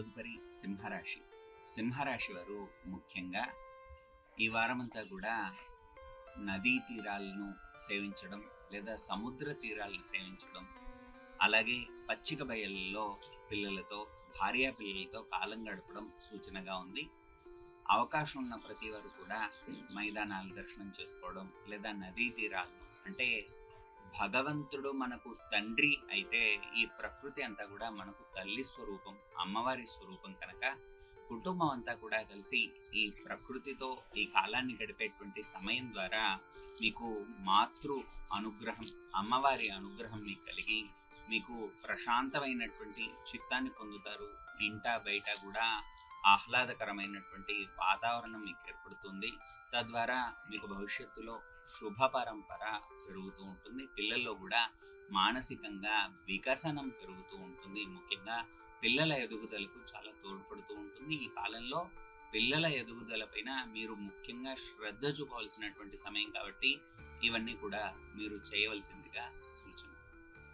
తదుపరి సింహరాశి. సింహరాశి వారు ముఖ్యంగా ఈ వారమంతా కూడా నదీ తీరాలను సేవించడం లేదా సముద్ర తీరాలను సేవించడం, అలాగే పచ్చిక బయళ్ళలో పిల్లలతో, భార్యా పిల్లలతో కాలం గడపడం సూచనగా ఉంది. అవకాశం ఉన్న ప్రతి వారు కూడా మైదానాలు దర్శనం చేసుకోవడం లేదా నదీ తీరాలను, అంటే భగవంతుడు మనకు తండ్రి అయితే ఈ ప్రకృతి అంతా కూడా మనకు తల్లి స్వరూపం, అమ్మవారి స్వరూపం కనుక కుటుంబం అంతా కూడా కలిసి ఈ ప్రకృతితో ఈ కాలాన్ని గడిపేటువంటి సమయం ద్వారా మీకు మాతృ అనుగ్రహం, అమ్మవారి అనుగ్రహం మీకు కలిగి మీకు ప్రశాంతమైనటువంటి చిత్తాన్ని పొందుతారు. ఇంట బయట కూడా ఆహ్లాదకరమైనటువంటి వాతావరణం మీకు ఏర్పడుతుంది. తద్వారా మీకు భవిష్యత్తులో శుభ పరంపర పెరుగుతూ ఉంటుంది. పిల్లల్లో కూడా మానసికంగా వికసనం పెరుగుతూ ఉంటుంది. ముఖ్యంగా పిల్లల ఎదుగుదలకు చాలా తోడ్పడుతూ ఉంటుంది. ఈ కాలంలో పిల్లల ఎదుగుదల పైన మీరు ముఖ్యంగా శ్రద్ధ చూపవలసినటువంటి సమయం కాబట్టి ఇవన్నీ కూడా మీరు చేయవలసిందిగా